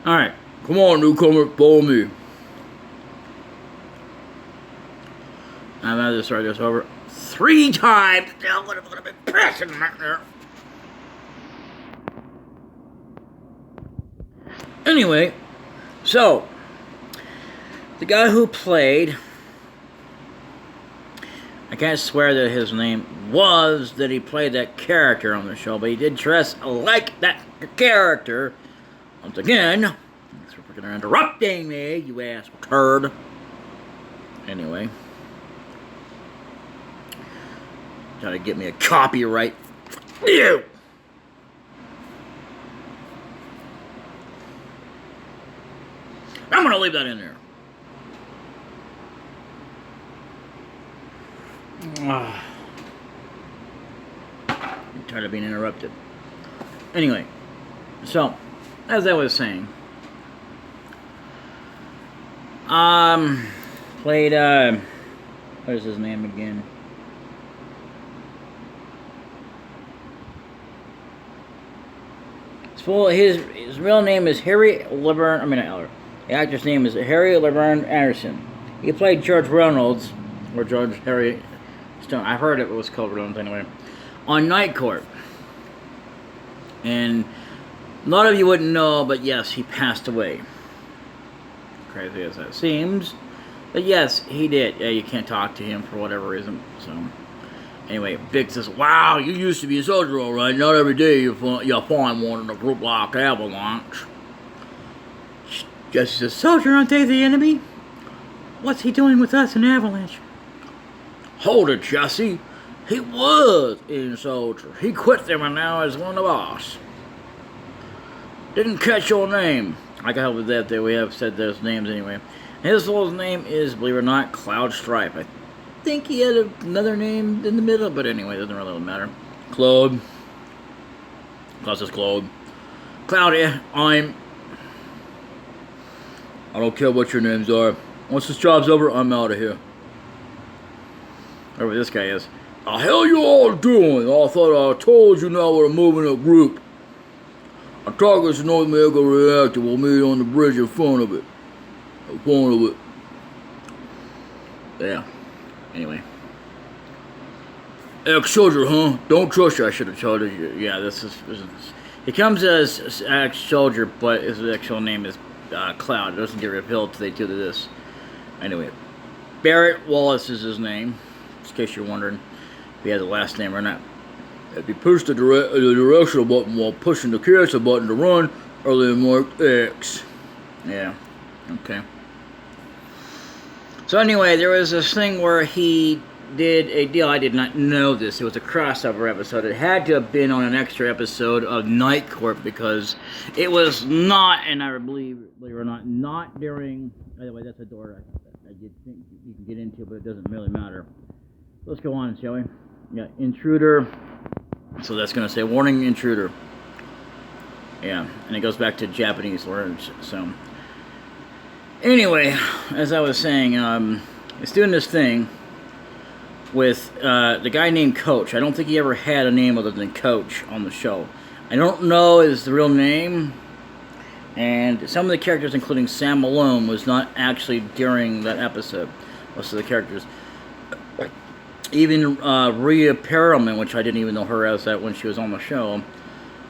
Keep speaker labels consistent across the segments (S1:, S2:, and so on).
S1: Alright, come on, newcomer, follow me. I've had to start this over 3 times. Now what am I going to be pressing right there? Anyway, so the guy who played, I can't swear that his name was that he played that character on the show, but he did dress like that character. Once again, thanks for freaking interrupting me, you ass turd. Anyway, trying to get me a copyright. Ew. I'm gonna leave that in there. I'm tired of being interrupted. Anyway, so as I was saying, played what is his name again? His real name is Harry Laverne. I mean, the actor's name is Harry Laverne Anderson. He played George Reynolds, or George Harry Stone. I heard it was called Reynolds anyway, on Night Court. And a lot of you wouldn't know, but yes, he passed away. Crazy as that seems, but yes, he did. Yeah, you can't talk to him for whatever reason. So anyway, Big says, "Wow, you used to be a soldier, all right. Not every day you'll find one in a group like Avalanche." Jesse says, "Soldier, aren't they the enemy? What's he doing with us in Avalanche?" "Hold it, Jesse. He was in Soldier. He quit them and now is one of us. Didn't catch your name." I can help with that. There we have said those names anyway. His full name is, believe it or not, Cloud Stripe. I think he had another name in the middle, but anyway, it doesn't really matter. Claude. Claude says Claude. Cloud, I don't care what your names are. Once this job's over, I'm out of here. Whoever this guy is. "The hell you all doing? I thought I told you now we're moving a group. Our target's the North America reactor. We'll meet on the bridge in front of it. Yeah. Anyway. Ex-soldier, huh? Don't trust you. I should have told you. Yeah, this is. He comes as ex-soldier, but his actual name is Cloud. It doesn't get revealed till they do this. Anyway. Barrett Wallace is his name. Just in case you're wondering if he has a last name or not. If you push the directional button while pushing the cancel button to run, earlier marked X. Yeah. Okay. So anyway, there was this thing where he did a deal. I did not know this. It was a crossover episode. It had to have been on an extra episode of Night Court because it was not, and I believe it or not during. By the way, that's a door I did think you can get into, but it doesn't really matter. Let's go on, shall we? Yeah, intruder. So that's going to say, "Warning, intruder." Yeah, and it goes back to Japanese words. So, anyway, as I was saying, it's doing this thing with the guy named Coach. I don't think he ever had a name other than Coach on the show. I don't know his real name, and some of the characters, including Sam Malone, was not actually during that episode. Most of the characters. Even Rhea Perlman, which I didn't even know her as that when she was on the show.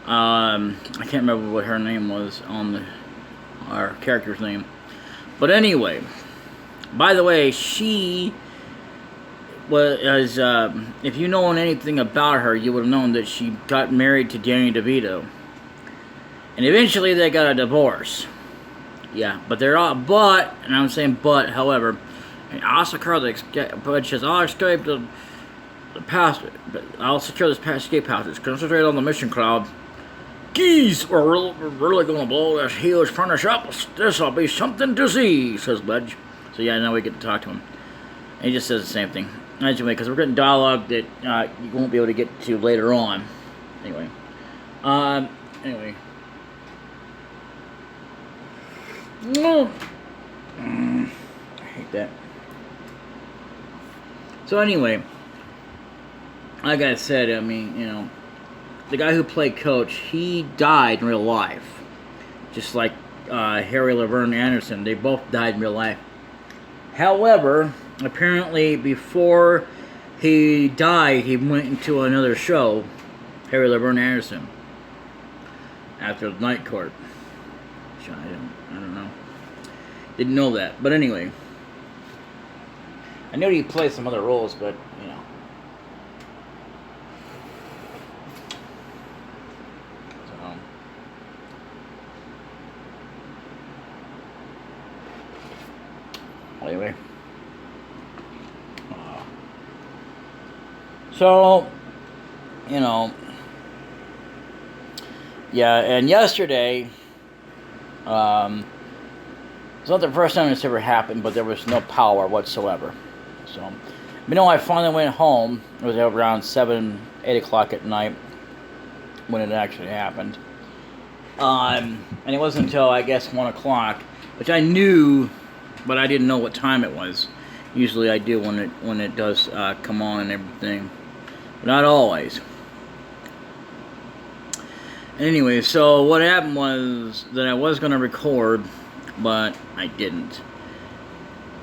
S1: I can't remember what her name was on our character's name. But anyway, by the way, she was, if you know anything about her, you would have known that she got married to Danny DeVito. And eventually they got a divorce. Yeah, and I'm saying but, however, I'll secure but she says, "I'll escape the passage. I'll secure this escape passage. Concentrate on the mission, Cloud. Geez, we're really going to blow this huge furnace up. This'll be something to see," says Ledge. So yeah, now we get to talk to him. And he just says the same thing. Anyway, because we're getting dialogue that you won't be able to get to later on. Anyway. No. I hate that. So anyway, like I said, I mean, the guy who played Coach, he died in real life. Just like Harry Laverne Anderson. They both died in real life. However, apparently before he died, he went into another show, Harry Laverne Anderson, after the Night Court. I don't know. Didn't know that. But anyway, I knew he played some other roles, but, you know. So, anyway. So, you know, yeah, and yesterday, it's not the first time this ever happened, but there was no power whatsoever. So, I finally went home. It was around 7, 8 o'clock at night when it actually happened. And it wasn't until, I guess, 1 o'clock, which I knew, but I didn't know what time it was. Usually I do when it does come on and everything. But not always. Anyway, so what happened was that I was going to record, but I didn't.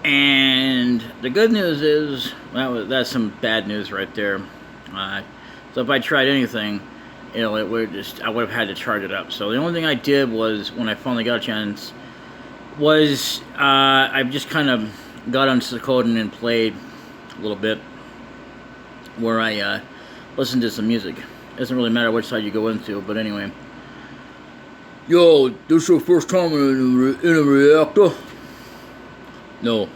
S1: And the good news is, that's some bad news right there. So if I tried anything, I would have had to charge it up. So the only thing I did was, when I finally got a chance, was I just kind of got on Suikoden and played a little bit, where I listened to some music. It doesn't really matter which side you go into, but anyway. Yo, this your first time in a reactor? No,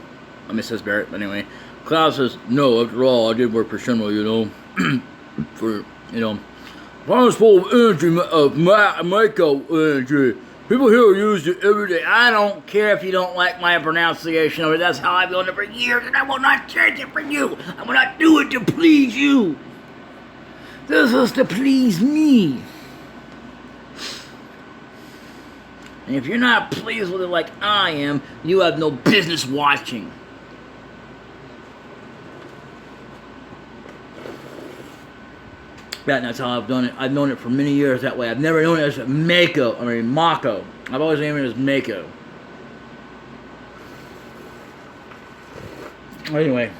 S1: I mean, says Barrett, but anyway. Cloud says, no, after all, I did work for Shinra, for, Farm's full of energy, Mako energy. People here use it every day. I don't care if you don't like my pronunciation of it. That's how I've done it for years, and I will not change it for you. I will not do it to please you. This is to please me. And if you're not pleased with it like I am, you have no business watching. Yeah, that's how I've done it. I've known it for many years that way. I've never known it as Mako. I've always named it as Mako. Anyway.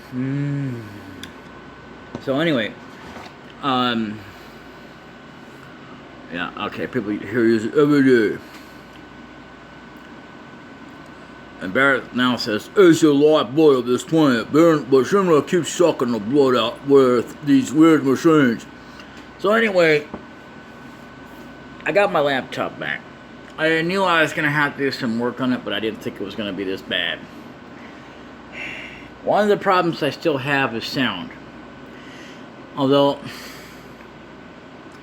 S1: So anyway. Yeah, okay, people here use it every day. And Barrett now says, it's the lifeblood of this planet, but Shinra keeps sucking the blood out with these weird machines. So anyway, I got my laptop back. I knew I was going to have to do some work on it, but I didn't think it was going to be this bad. One of the problems I still have is sound. Although,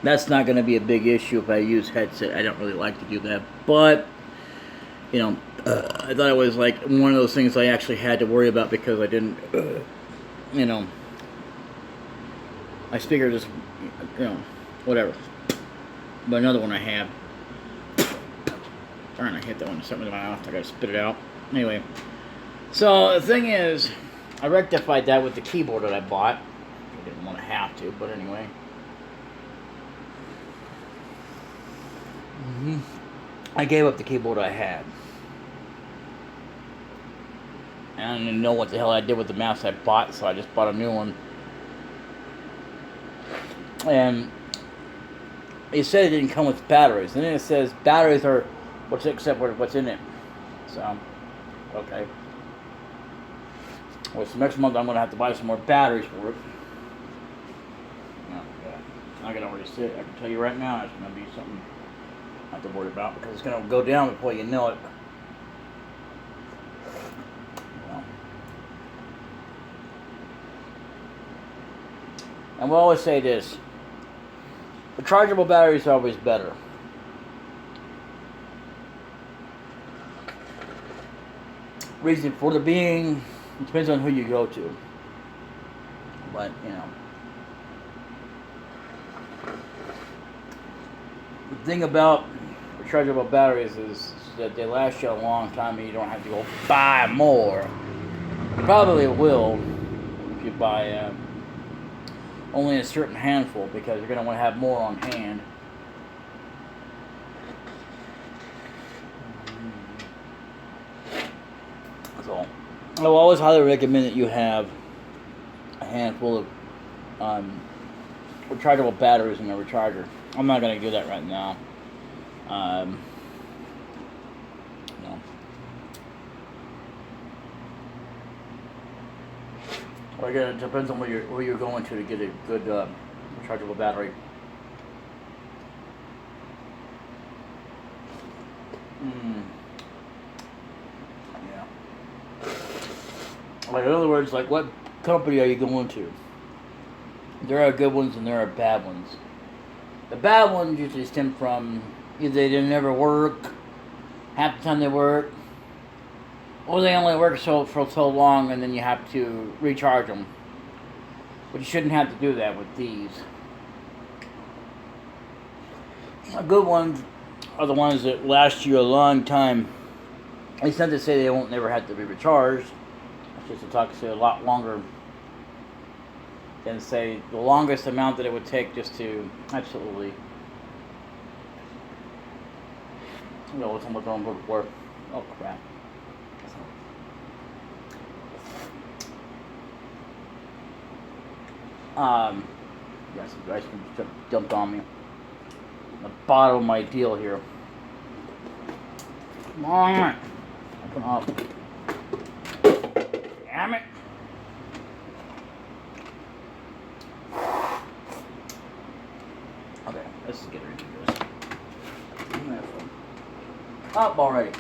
S1: that's not going to be a big issue if I use headset. I don't really like to do that. But, I thought it was like one of those things I actually had to worry about because I didn't, my speaker just, whatever. But another one I have. Darn, I hit that one. Something in my mouth. I gotta spit it out. Anyway. So, the thing is, I rectified that with the keyboard that I bought. I didn't want to have to, but anyway. I gave up the keyboard I had. And I didn't know what the hell I did with the mouse I bought, so I just bought a new one. And it said it didn't come with batteries. And then it says batteries are except for what's in it. So, okay. Well, so next month I'm going to have to buy some more batteries for it. I can already see it. I can tell you right now it's going to be something I have to worry about because it's going to go down before you know it. And we'll always say this. Rechargeable batteries are always better. Reason for the being, it depends on who you go to. But, the thing about rechargeable batteries is that they last you a long time and you don't have to go buy more. You probably will if you buy only a certain handful because you're going to want to have more on hand. That's all. I will always highly recommend that you have a handful of rechargeable batteries in the recharger. I'm not going to do that right now. No. Well, again, it depends on where you're going to get a good rechargeable battery. Yeah. Like, in other words, like, what company are you going to? There are good ones and there are bad ones. The bad ones usually stem from either they didn't ever work, half the time they work, or they only work for so long and then you have to recharge them. But you shouldn't have to do that with these. The good ones are the ones that last you a long time. It's not to say they won't never have to be recharged. It's just to talk to a lot longer than, say, the longest amount that it would take just to absolutely. You know what's almost on before. Oh crap. Yeah, some ice cream dumped on me. The bottom of my deal here. Come on. Come up. Damn it. Okay, let's get rid of this. Up already.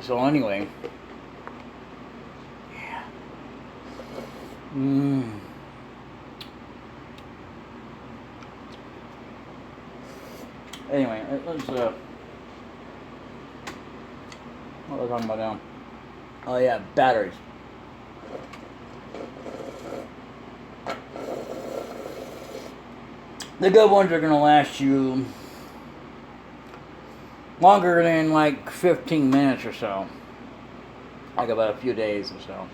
S1: So anyway. Yeah. Anyway, let's what was I talking about now? Oh yeah, batteries. The good ones are gonna last you longer than like 15 minutes or so. Like about a few days or so.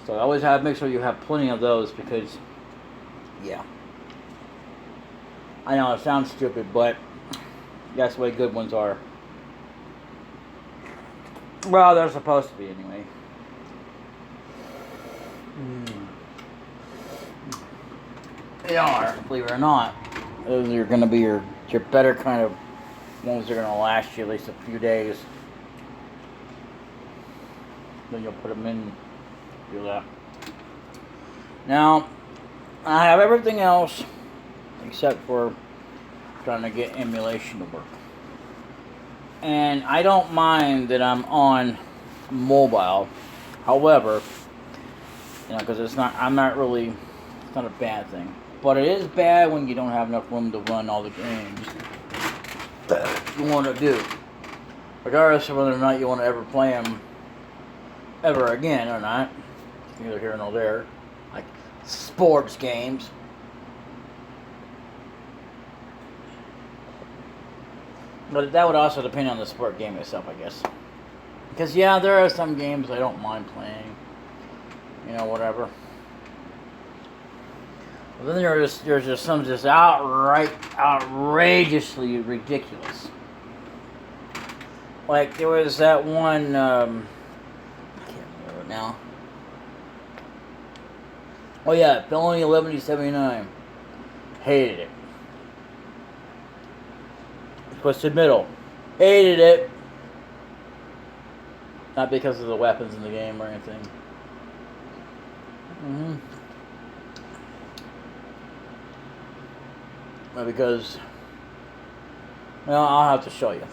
S1: So I always have make sure you have plenty of those because, yeah. I know it sounds stupid, but that's the way good ones are. Well, they're supposed to be anyway. They are, believe it or not. Those are going to be your better kind of ones that are going to last you at least a few days. Then you'll put them in, do that. Now, I have everything else except for trying to get emulation to work. And I don't mind that I'm on mobile. However, you know, because it's not a bad thing. But it is bad when you don't have enough room to run all the games that you want to do. Regardless of whether or not you want to ever play them ever again or not. Neither here nor there. Like sports games. But that would also depend on the sport game itself, I guess. Because, yeah, there are some games I don't mind playing. You know, whatever. But then there's just some just outrageously ridiculous. Like, there was that one, I can't remember it now. Oh, yeah, Felony 1179. Hated it. Twisted Middle. Hated it. Not because of the weapons in the game or anything. But because, well, I'll have to show you.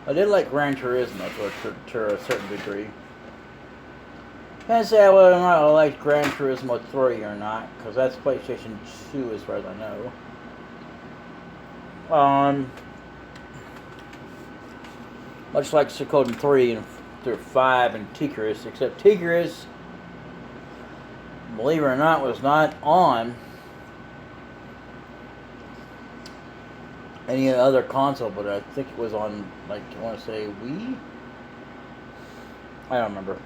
S1: I did like Gran Turismo to a certain degree. Can't say whether or not I like Gran Turismo 3 or not, because that's PlayStation 2 as far as I know. Much like Suikoden 3 and 5 and Tigris, except Tigris, believe it or not, was not on any other console, but I think it was on, like, I want to say Wii? I don't remember.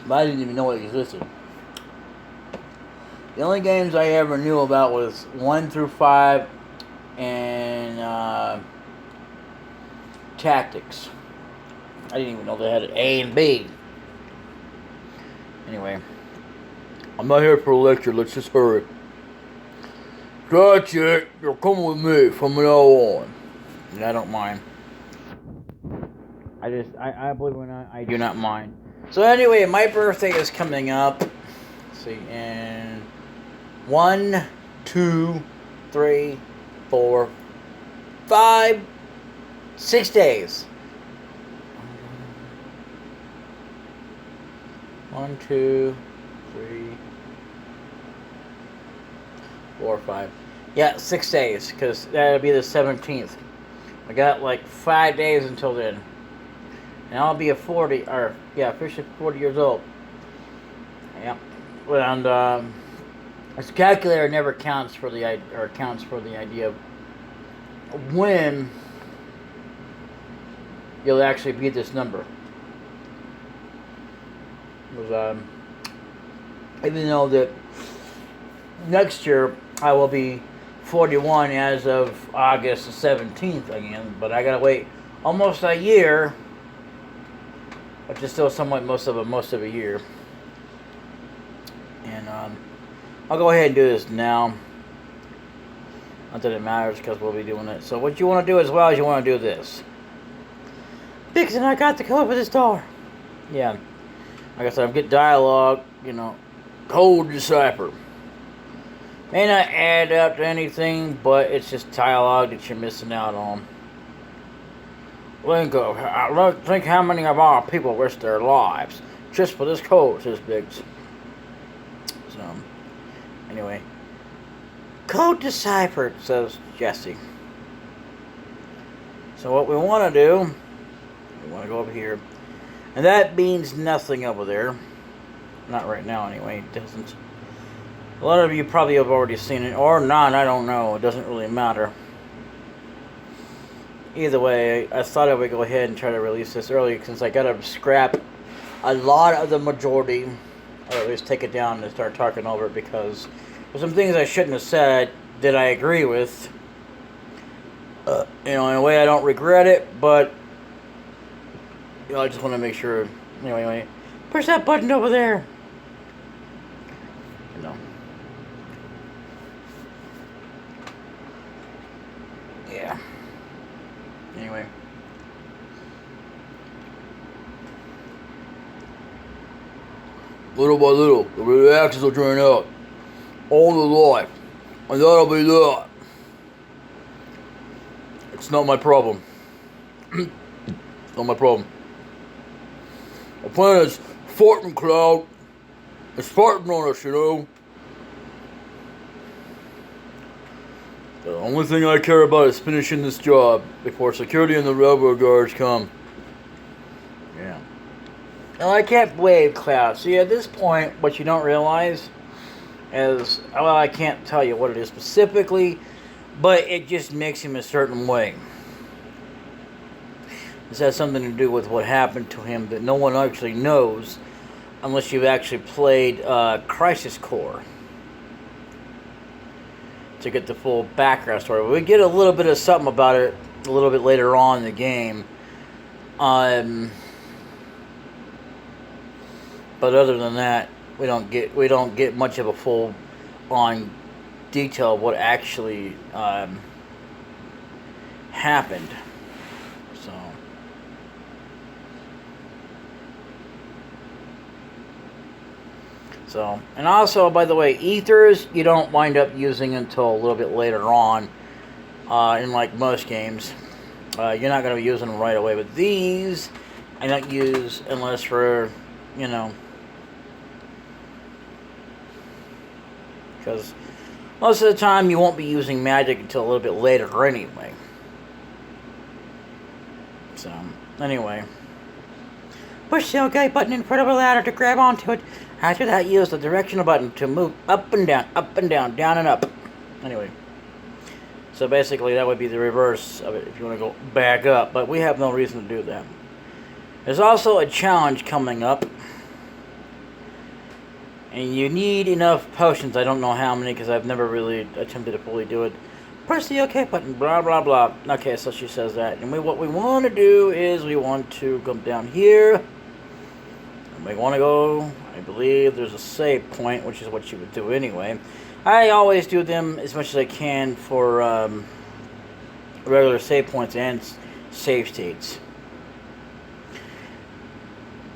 S1: But I didn't even know it existed. The only games I ever knew about was 1 through 5 and Tactics. I didn't even know they had an A and B. Anyway, I'm not here for a lecture. Let's just hurry. That's it. You're coming with me from now on. And I don't mind. I believe it or not, I do not mind. So anyway, my birthday is coming up. Let's see, and 1, 2, 3, 4, 5, 6 days. 1, 2, 3, 4, 5. Yeah, 6 days, because that'll be the 17th. I got like 5 days until then. And I'll be officially 40 years old. Yep. And this calculator never counts for the idea of when you'll actually beat this number. Because even though that next year I will be 41 as of August the 17th again, but I gotta wait almost a year, which is still somewhat most of a year. And I'll go ahead and do this now. Not that it matters, because we'll be doing it. So what you want to do as well is you want to do this. Vixen, I got the code for this door. Yeah. Like I said, I'm getting dialogue, Code Decipher. May not add up to anything, but it's just dialogue that you're missing out on. Think how many of our people risked their lives just for this code, says Biggs. So, anyway. Code Deciphered, says Jesse. So what we want to do, we want to go over here. And that means nothing over there. Not right now, anyway. It doesn't. A lot of you probably have already seen it. Or not, I don't know. It doesn't really matter. Either way, I thought I would go ahead and try to release this early, since I got to scrap a lot of the majority. Or at least take it down and start talking over it, because there's some things I shouldn't have said that I agree with. In a way I don't regret it, but I just want to make sure. Anyway, push that button over there. Yeah. Anyway. Little by little, the reactions will drain out. All the life. And that'll be that. It's not my problem. Not my problem. The planet's farting cloud. It's farting on us, The only thing I care about is finishing this job before security and the railroad guards come. Yeah. Now, I can't wave cloud. See, at this point, what you don't realize is, well, I can't tell you what it is specifically, but it just makes him a certain way. This has something to do with what happened to him that no one actually knows unless you've actually played Crisis Core to get the full background story. We get a little bit of something about it a little bit later on in the game. But other than that, we don't get much of a full on detail of what actually happened. So, and also, by the way, ethers you don't wind up using until a little bit later on, in like most games. You're not going to be using them right away, but these I don't use unless for, because most of the time you won't be using magic until a little bit later anyway. So, anyway. Push the OK button in front of a ladder to grab onto it. After that, use the directional button to move up and down, down and up. Anyway. So basically that would be the reverse of it if you want to go back up. But we have no reason to do that. There's also a challenge coming up. And you need enough potions. I don't know how many because I've never really attempted to fully do it. Press the OK button, blah, blah, blah. Okay, so she says that. And what we want to do is we want to come down here. And we want to go, I believe there's a save point, which is what you would do anyway. I always do them as much as I can for regular save points and save states.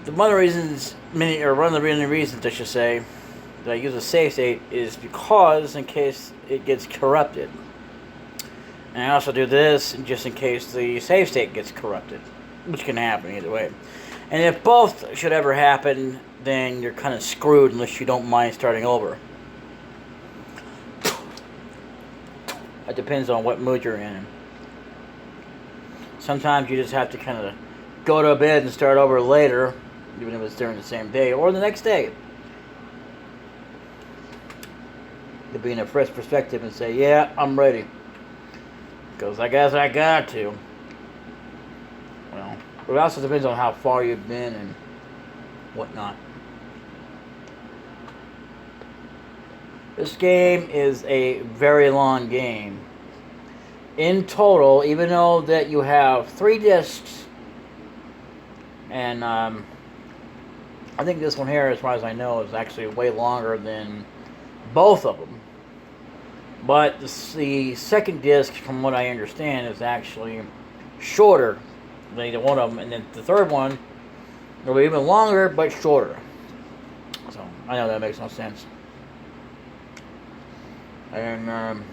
S1: One of the reasons, I should say, that I use a save state is because in case it gets corrupted. And I also do this just in case the save state gets corrupted, which can happen either way. And if both should ever happen, then you're kind of screwed unless you don't mind starting over. It depends on what mood you're in. Sometimes you just have to kind of go to bed and start over later, even if it's during the same day or the next day. To be in a fresh perspective and say, yeah, I'm ready. Because I guess I got to. Well, it also depends on how far you've been and whatnot. This game is a very long game. In total, even though that you have 3 discs, and I think this one here, as far as I know, is actually way longer than both of them. But the second disc, from what I understand, is actually shorter than either one of them. And then the third one will be even longer, but shorter. So, I know that makes no sense. And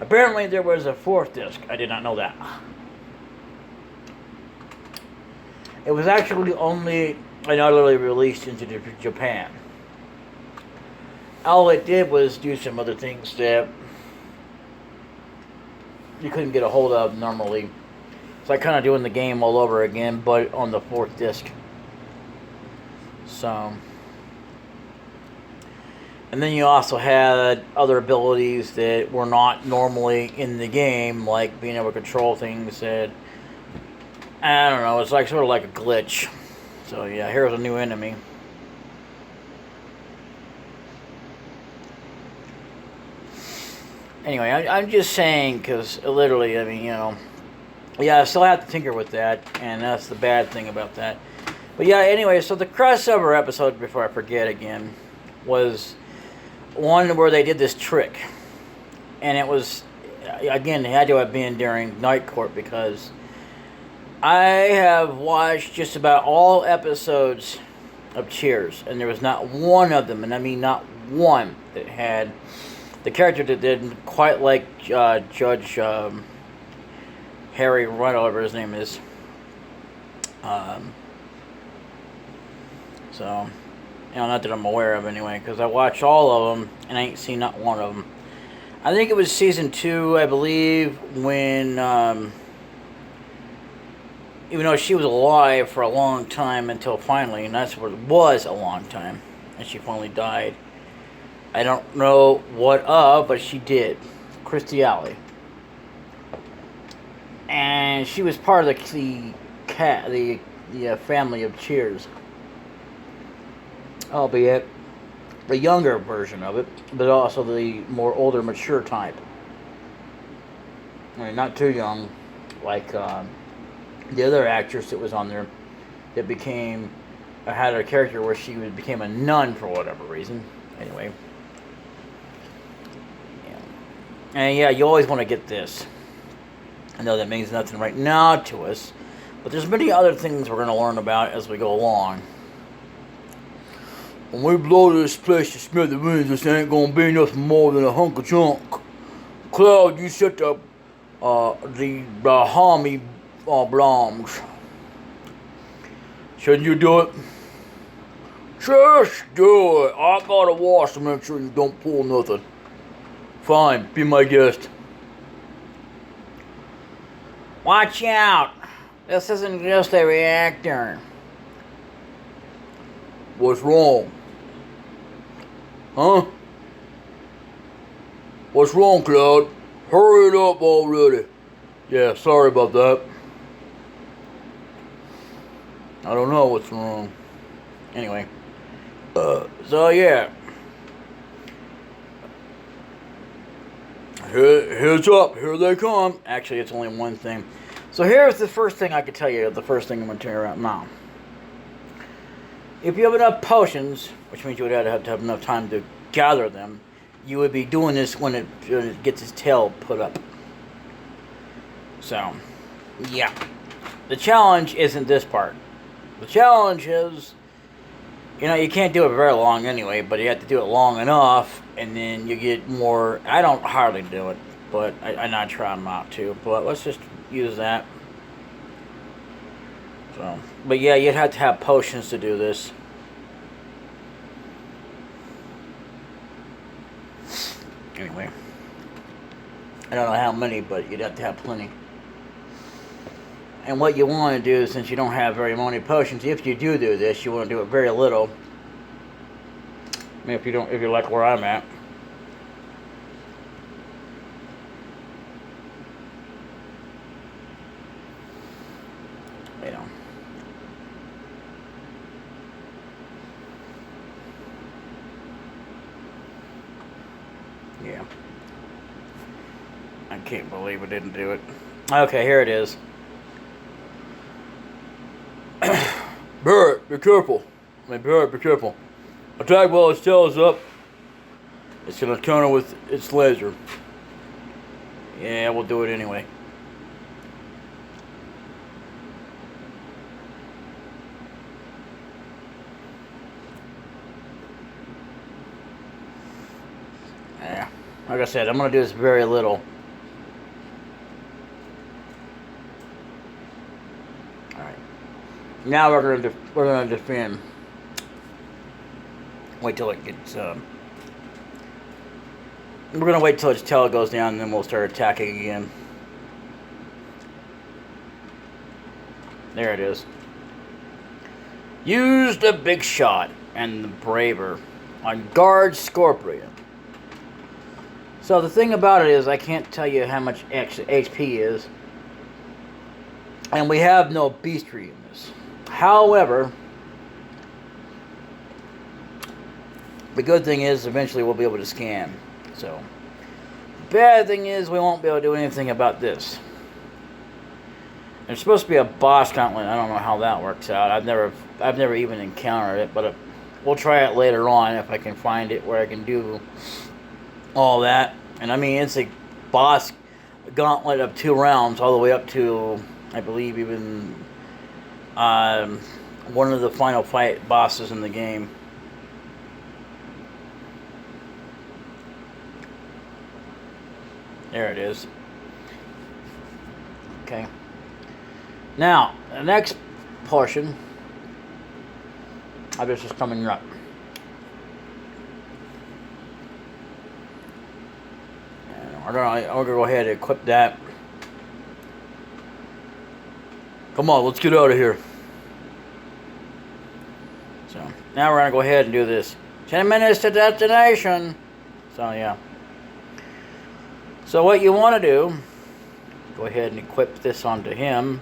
S1: apparently there was a 4th disc. I did not know that. It was actually only utterly released into Japan. All it did was do some other things that you couldn't get a hold of normally. It's like kind of doing the game all over again, but on the 4th disc. So... And then you also had other abilities that were not normally in the game, like being able to control things that, I don't know, it's like sort of like a glitch. So yeah, here's a new enemy. Anyway, I'm just saying, because literally, I mean, you know, yeah, I still have to tinker with that, and that's the bad thing about that. But yeah, anyway, so the crossover episode, before I forget again, was one where they did this trick. And it was, again, it had to have been during Night Court, because I have watched just about all episodes of Cheers, and there was not one of them, and I mean not one, that had the character that did quite like Judge Harry, whatever his name is. So... You know, not that I'm aware of anyway, because I watched all of them, and I ain't seen not one of them. I think it was season 2, I believe, when, even though she was alive for a long time until finally, and that's what it was, a long time, and she finally died. I don't know what of, but she did. Kirstie Alley. And she was part of the family of Cheers. Albeit the younger version of it, but also the more older, mature type. I mean, not too young, like the other actress that was on there that had a character where she became a nun for whatever reason. Anyway. Yeah. And yeah, you always want to get this. I know that means nothing right now to us, but there's many other things we're going to learn about as we go along. When we blow this place to smithereens, this ain't gonna be nothing more than a hunk of junk. Cloud, you set up the Bahami bombs. Shouldn't you do it? Just do it. I gotta watch to make sure you don't pull nothing. Fine, be my guest. Watch out. This isn't just a reactor.
S2: What's wrong? Huh? What's wrong, Cloud? Hurry it up already. Yeah, sorry about that. I don't know what's wrong.
S1: Anyway. So yeah.
S2: Heads up, here they come.
S1: Actually, it's only one thing. So here's the first thing I could tell you. The first thing I'm going to tell you right now. If you have enough potions, which means you would have to have enough time to gather them, you would be doing this when it gets its tail put up. So, yeah. The challenge isn't this part. The challenge is, you can't do it very long anyway, but you have to do it long enough, and then you get more. I don't hardly do it, but I not try not to. But let's just use that. So, but yeah, you'd have to have potions to do this. Anyway, I don't know how many, but you'd have to have plenty. And what you want to do, since you don't have very many potions, if you do this, you want to do it very little. I mean, if you like where I'm at. Yeah. I can't believe it didn't do it. Okay, here it is.
S2: Barret, be careful. Barret, be careful. Attack while its tail is up. It's gonna counter with its laser.
S1: Yeah, we'll do it anyway. Yeah, like I said, I'm gonna do this very little. All right. Now we're gonna defend. Wait till it gets. We're gonna wait till its tail goes down, and then we'll start attacking again. There it is. Use the big shot and the braver on Guard Scorpion. So the thing about it is, I can't tell you how much HP is, and we have no beastry in this. However, the good thing is, eventually we'll be able to scan. So, the bad thing is, we won't be able to do anything about this. There's supposed to be a boss gauntlet. I don't know how that works out. I've never even encountered it, but we'll try it later on if I can find it where I can do all that. And I mean, it's a boss gauntlet of 2 rounds, all the way up to, I believe, even one of the final fight bosses in the game. There it is. Okay. Now, the next portion of this is coming up. And we're gonna go ahead and equip that.
S2: Come on, let's get out of here.
S1: So, now we're gonna go ahead and do this. 10 minutes to destination. So, yeah. So what you want to do, go ahead and equip this onto him.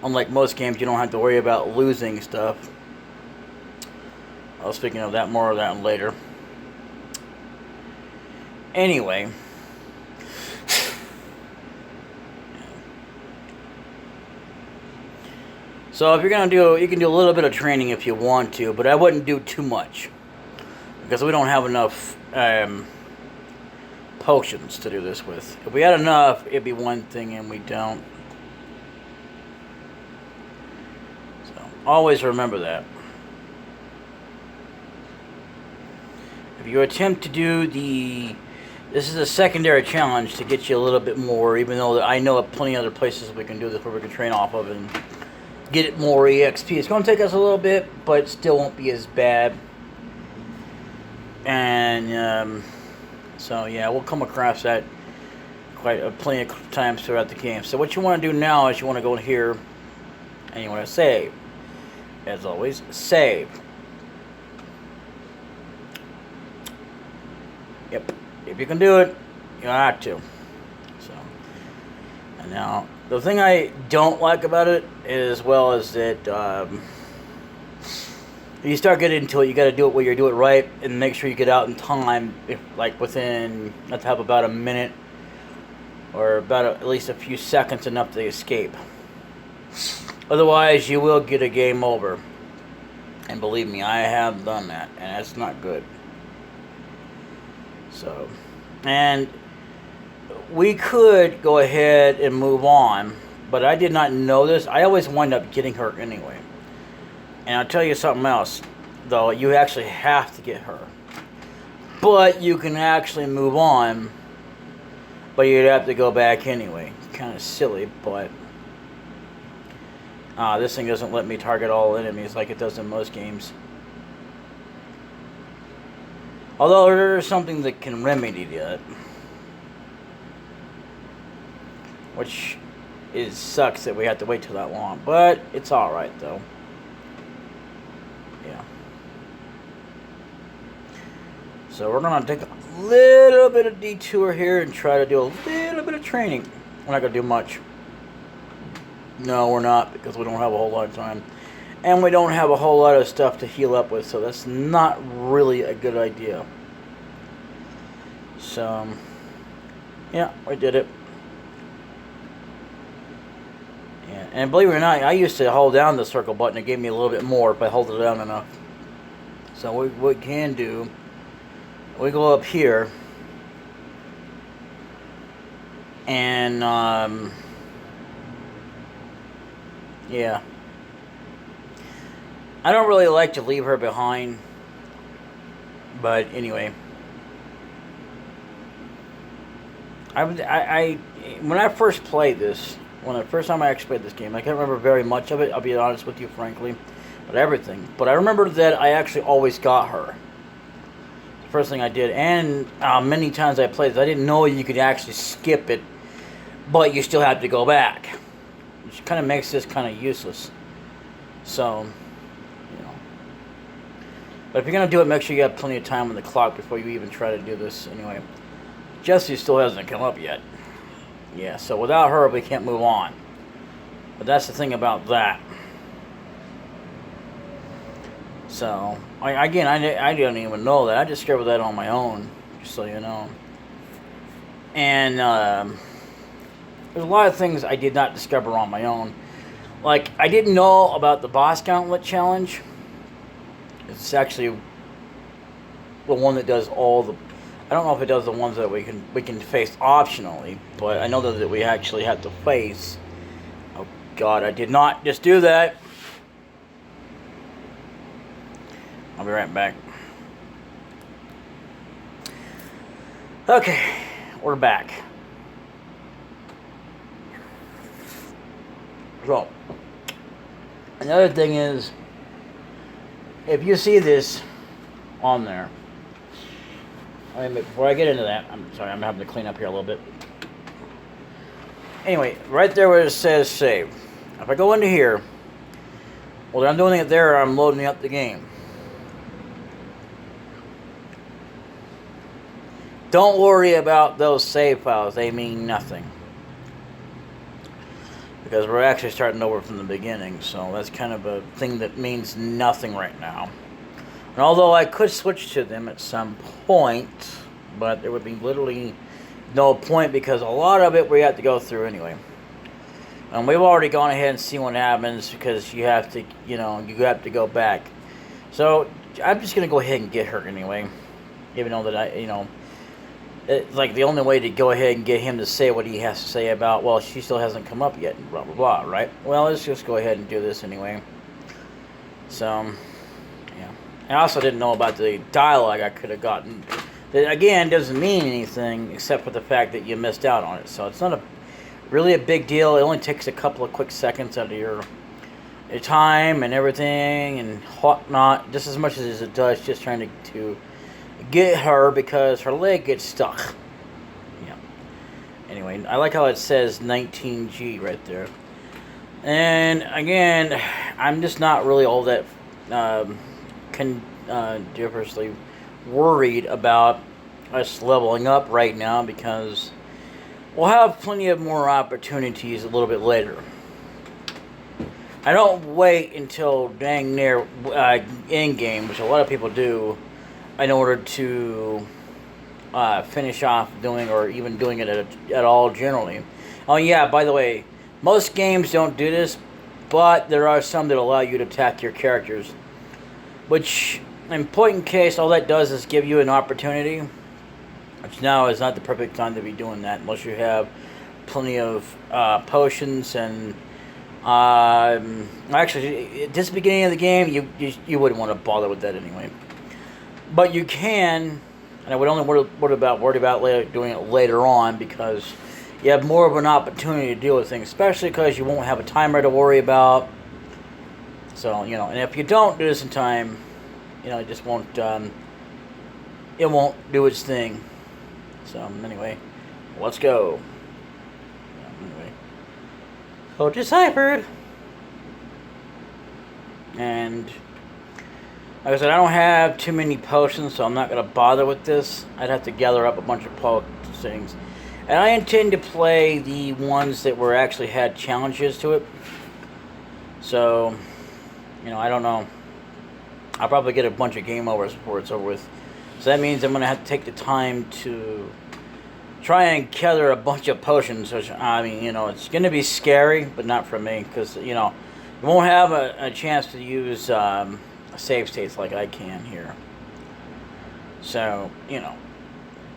S1: Unlike most games, you don't have to worry about losing stuff. I was thinking of that, more of that later. Anyway. So if you're going to do, you can do a little bit of training if you want to, but I wouldn't do too much. Because we don't have enough potions to do this with. If we had enough, it'd be one thing, and we don't. So always remember that. If you attempt to do this is a secondary challenge to get you a little bit more, even though I know of plenty of other places we can do this where we can train off of and get more EXP. It's going to take us a little bit, but it still won't be as bad. And so yeah, we'll come across that plenty of times throughout the game. So what you want to do now is you want to go in here and you want to save. As always, save. Yep. If you can do it, you don't have to. So, and now the thing I don't like about it is, well, is that you start getting into it, you got to do it where you do it right and make sure you get out in time. If like within, you have to have about a minute or about at least a few seconds enough to escape. Otherwise, you will get a game over. And believe me, I have done that, and that's not good. So, and we could go ahead and move on, but I did not know this. I always wind up getting hurt anyway. And I'll tell you something else, though. You actually have to get her. But you can actually move on, but you'd have to go back anyway. Kind of silly, but this thing doesn't let me target all enemies like it does in most games. Although there is something that can remedy that. Which sucks that we have to wait till that long. But it's alright though. Yeah. So we're going to take a little bit of detour here and try to do a little bit of training. We're not going to do much. No, we're not, because we don't have a whole lot of time. And we don't have a whole lot of stuff to heal up with, so that's not really a good idea. So, yeah, we did it. Yeah, and believe it or not, I used to hold down the circle button. It gave me a little bit more if I hold it down enough. So what we can do, we go up here, and yeah. I don't really like to leave her behind, but anyway. When I first played this, the first time I actually played this game, I can't remember very much of it, I'll be honest with you, frankly, but everything. But I remember that I actually always got her. The first thing I did, and many times I played this, I didn't know you could actually skip it, but you still have to go back, which kind of makes this kind of useless. So, you know. But if you're going to do it, make sure you have plenty of time on the clock before you even try to do this. Anyway, Jessie still hasn't come up yet. Yeah, so without her, we can't move on. But that's the thing about that. So, I didn't even know that. I discovered that on my own, just so you know. And there's a lot of things I did not discover on my own. Like, I didn't know about the boss gauntlet challenge. It's actually the one that does all the... I don't know if it does the ones that we can face optionally, but I know that we actually have to face. Oh God, I did not just do that. I'll be right back. Okay, we're back. So, another thing is, if you see this on there, I mean, before I get into that, I'm sorry, I'm having to clean up here a little bit. Anyway, right there where it says save. If I go into here, well, I'm doing it there, I'm loading up the game. Don't worry about those save files, they mean nothing. Because we're actually starting over from the beginning, so that's kind of a thing that means nothing right now. And although I could switch to them at some point, but there would be literally no point because a lot of it we have to go through anyway. And we've already gone ahead and seen what happens because you have to, you have to go back. So I'm just going to go ahead and get her anyway. Even though that it's like the only way to go ahead and get him to say what he has to say about, well, she still hasn't come up yet, and blah, blah, blah, right? Well, let's just go ahead and do this anyway. So, yeah. I also didn't know about the dialogue I could have gotten. That, again, doesn't mean anything except for the fact that you missed out on it. So it's not really a big deal. It only takes a couple of quick seconds out of your time and everything and whatnot, just as much as it does just trying to get her because her leg gets stuck. Yeah. anyway, I like how it says 19G right there. And again, I'm just not really all that differently worried about us leveling up right now because we'll have plenty of more opportunities a little bit later. I don't wait until dang near end game, which a lot of people do, in order to finish off doing or even doing it at all generally. Oh yeah, by the way, most games don't do this, but there are some that allow you to attack your characters. Which, in point in case, all that does is give you an opportunity. Which now is not the perfect time to be doing that unless you have plenty of potions and... actually, at this beginning of the game, you wouldn't want to bother with that anyway. But you can, and I would only worry about doing it later on because you have more of an opportunity to deal with things, especially because you won't have a timer to worry about. So, you know, and if you don't do this in time, you know, it just won't, it won't do its thing. So, anyway, let's go. Anyway. Code deciphered. And like I said, I don't have too many potions, so I'm not going to bother with this. I'd have to gather up a bunch of things. And I intend to play the ones that were actually had challenges to it. So, you know, I don't know. I'll probably get a bunch of game overs before it's over with. So that means I'm going to have to take the time to try and gather a bunch of potions, which, I mean, you know, it's going to be scary, but not for me, because, you know, you won't have a chance to use save states like I can here. So, you know,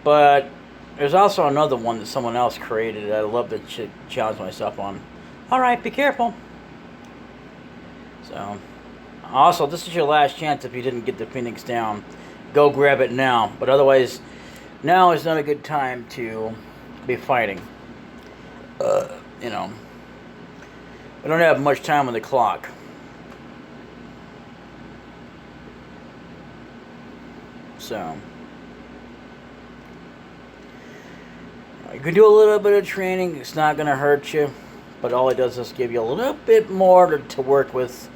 S1: but there's also another one that someone else created that I'd love to challenge myself on. Alright, be careful. So, also, this is your last chance if you didn't get the Phoenix down. Go grab it now, but otherwise... Now is not a good time to be fighting. You know, we don't have much time on the clock. So, you can do a little bit of training. It's not going to hurt you, but all it does is give you a little bit more to work with.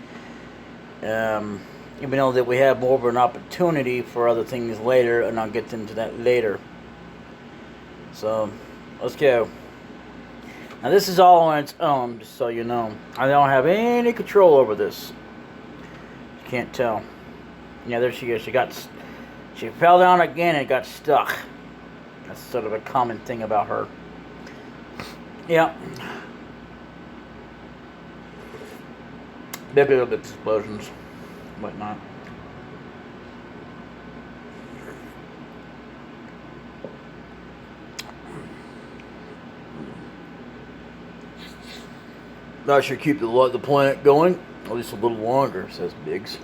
S1: Even though that we have more of an opportunity for other things later, and I'll get into that later. So, let's go. Now this is all on its own, just so you know. I don't have any control over this. You can't tell. Yeah, there she is. She fell down again and got stuck. That's sort of a common thing about her. Yeah. Big little explosions. Whatnot. That should keep the planet going at least a little longer, says Biggs.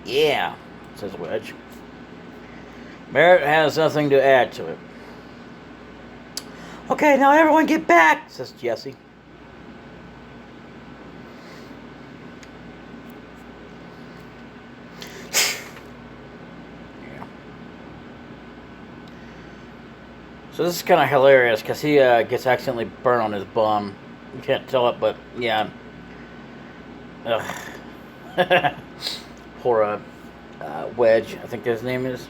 S1: Yeah, says Wedge. Barrett has nothing to add to it. Okay, now everyone get back, says Jesse. So this is kind of hilarious because he gets accidentally burned on his bum. You can't tell it, but yeah. Ugh. Poor Wedge, I think his name is.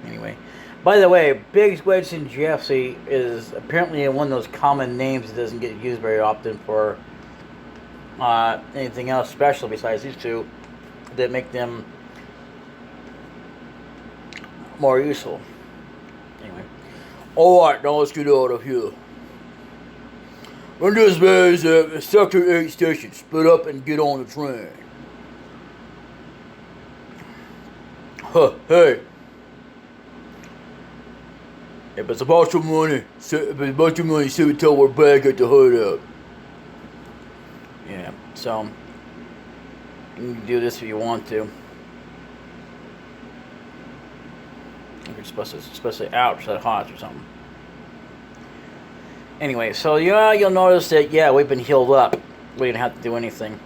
S1: Anyway. By the way, Biggs, Wedge, and Jesse is apparently one of those common names that doesn't get used very often for anything else special besides these two that make them more useful. Anyway. Alright, now let's get out of here. Run this base at Sector 8 station. Split up and get on the train. Huh, hey. If it's about your money, say we tell we're back at the hideout. Yeah, so you can do this if you want to. You're supposed to say ouch, that hot or something. Anyway, so yeah, you'll notice that we've been healed up. We didn't have to do anything.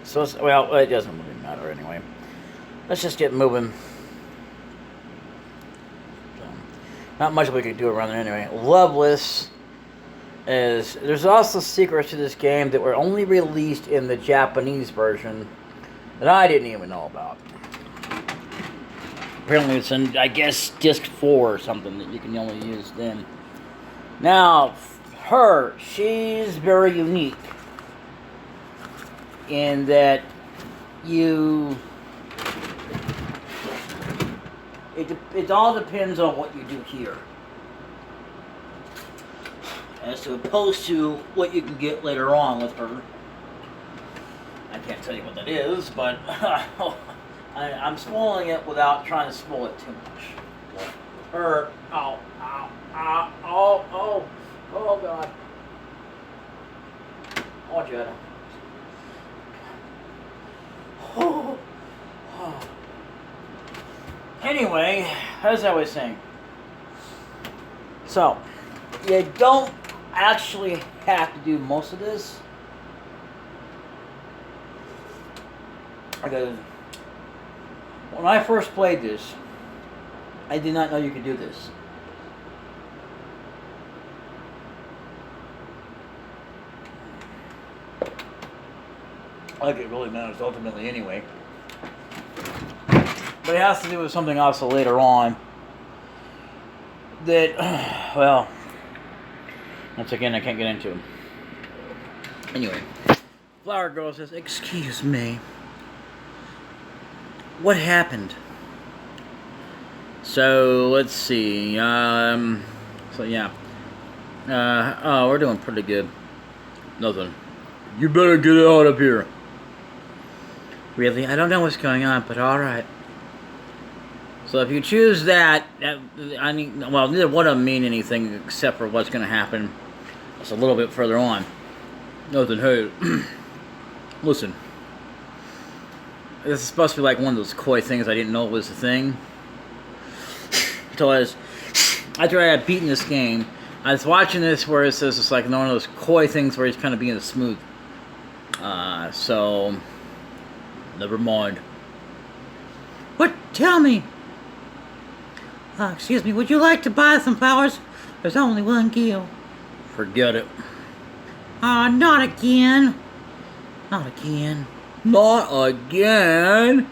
S1: So well, it doesn't really matter anyway. Let's just get moving. So, not much we can do around there anyway. Loveless is... There's also secrets to this game that were only released in the Japanese version that I didn't even know about. Apparently it's in, I guess, disc 4 or something that you can only use then. Now, she's very unique in that it all depends on what you do here, as opposed to what you can get later on with her. I can't tell you what that is, but I'm spoiling it without trying to spoil it too much. Her, oh God. Oh, Jetta. Anyway, as I was saying, so you don't actually have to do most of this, because when I first played this, I did not know you could do this. Like it really matters ultimately anyway. But it has to do with something also later on that, well, once again, I can't get into. Anyway, Flower Girl says, "Excuse me. What happened?" So, let's see. So yeah. Oh, we're doing pretty good. Nothing. You better get out of here. Really? I don't know what's going on, but alright. So if you choose that, I mean, well, neither one of them mean anything except for what's going to happen. It's a little bit further on. Nothing. Hey, listen. This is supposed to be like one of those coy things I didn't know was a thing. Until after I had beaten this game, I was watching this where it says it's like one of those coy things where he's kind of being smooth. So, never mind. What? Tell me. Excuse me, would you like to buy some flowers? There's only one gil. Forget it. Not again. Not again. Not again.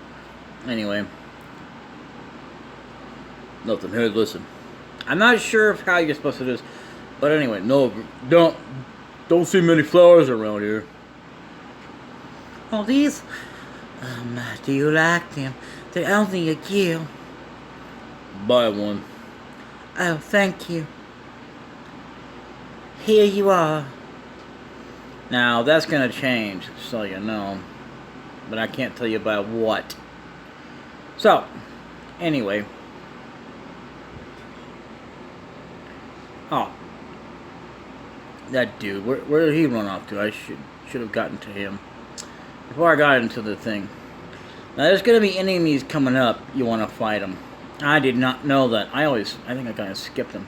S1: Anyway. Nothing. Hey, listen. I'm not sure of how you're supposed to do this. But anyway, no, don't see many flowers around here. Oh, these? Do you like them? They're only a gil. Buy one. Oh, thank you. Here you are. Now, that's going to change, so you know. But I can't tell you by what. So, anyway. Oh. That dude, where did he run off to? I should have gotten to him before I got into the thing. Now, there's going to be enemies coming up. You want to fight them. I did not know that. I think I kind of skipped them.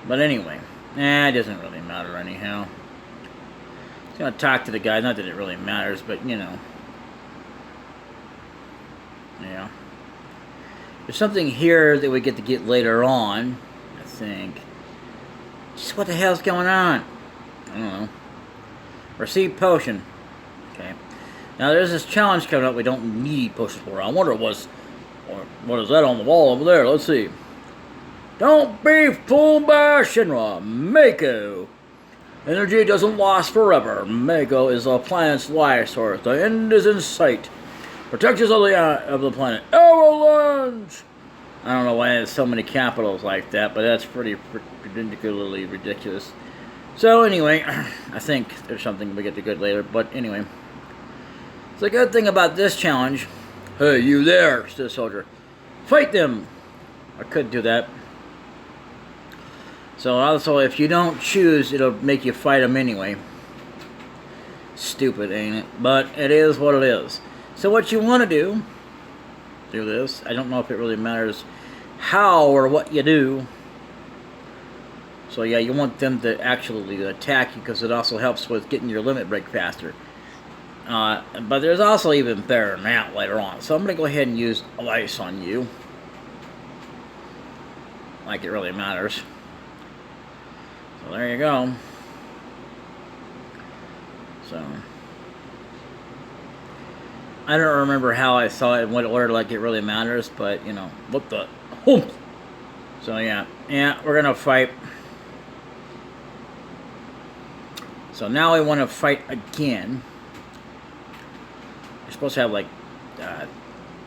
S1: But anyway, it doesn't really matter anyhow. Just going to talk to the guy. Not that it really matters, but you know. Yeah. There's something here that we get to get later on, I think. Just what the hell's going on? I don't know. Receive potion. Okay. Now there's this challenge coming up we don't need potions for. I wonder what is that on the wall over there? Let's see. Don't be fooled by Shinra. Mako. Energy doesn't last forever. Mako is the planet's life source. The end is in sight. Protectors of the planet. Avalanche! I don't know why there's so many capitals like that, but that's pretty ridiculously ridiculous. So anyway, I think there's something we get to get later, but anyway. The good thing about this challenge, hey, you there, says soldier. Fight them! I could do that. So also, if you don't choose, it'll make you fight them anyway. Stupid, ain't it? But it is what it is. So what you want to do this. I don't know if it really matters how or what you do. So yeah, you want them to actually attack you because it also helps with getting your limit break faster. But there's also even better than that later on. So I'm going to go ahead and use ice on you. Like it really matters. So there you go. So I don't remember how I saw it in what order, like it really matters, but you know, what the whoop. So yeah, we're gonna fight. So now I want to fight again. You're supposed to have like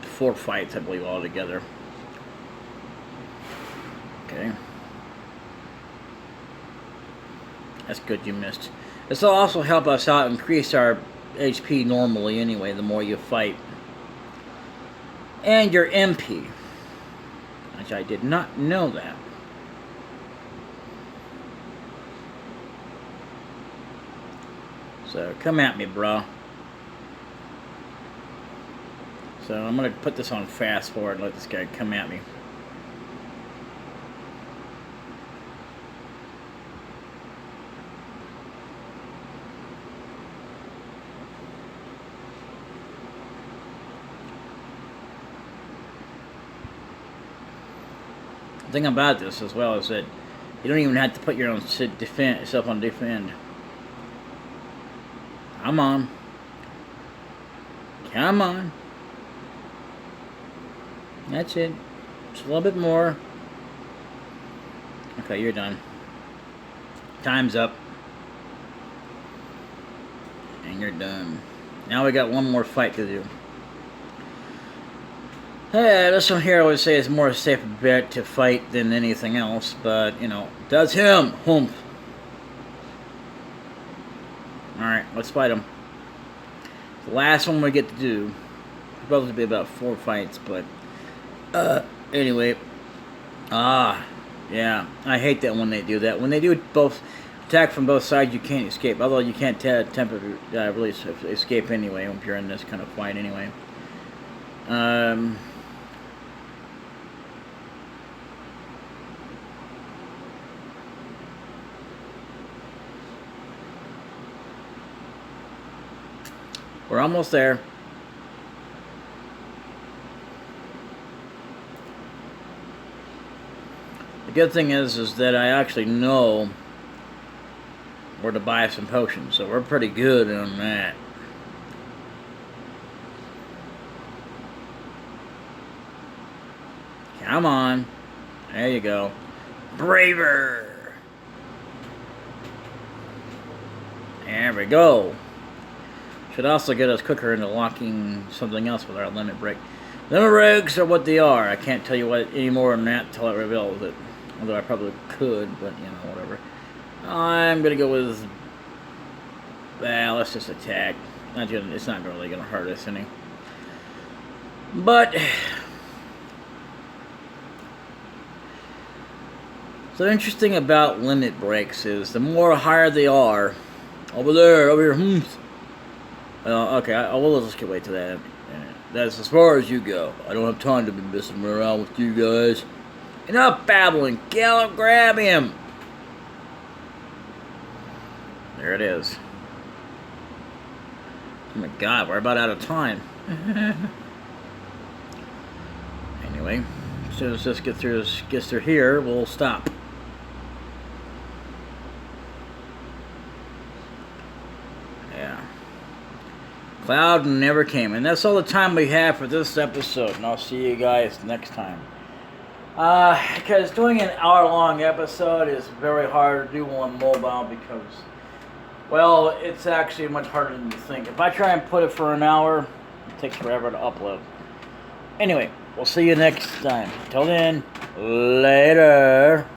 S1: 4 fights, I believe, altogether. Okay. That's good you missed. This will also help us out increase our HP normally anyway, the more you fight. And your MP. Which I did not know that. So come at me, bro. So I'm going to put this on fast forward and let this guy come at me. The thing about this as well is that you don't even have to put your own yourself on defend. Come on. Come on. That's it. Just a little bit more. Okay, you're done. Time's up. And you're done. Now we got one more fight to do. Hey, this one here I would say is more a safe bet to fight than anything else, but, you know, does him. Humph. Alright, let's fight him. The last one we get to do. It's supposed to be about 4 fights, but, anyway. Yeah, I hate that when they do that. When they do both attack from both sides, you can't escape. Although you can't really escape anyway if you're in this kind of fight anyway. We're almost there. The good thing is that I actually know where to buy some potions, so we're pretty good on that. Come on. There you go. Braver! There we go. Should also get us quicker into locking something else with our limit break. Limit breaks are what they are. I can't tell you what any more than that until it reveals it. Although I probably could, but you know, whatever. I'm gonna go with. Let's just attack. It's not really gonna hurt us any. But so interesting about limit breaks is the more higher they are, over here. Okay, I will just get wait to that. That's as far as you go. I don't have time to be messing around with you guys. Enough babbling. Gallop, grab him. There it is. Oh my god, we're about out of time. Anyway, as soon as this gets through here, we'll stop. Yeah. Cloud never came. And that's all the time we have for this episode. And I'll see you guys next time. Because doing an hour-long episode is very hard to do on mobile because, well, it's actually much harder than you think. If I try and put it for an hour, it takes forever to upload. Anyway, we'll see you next time. Till then, later.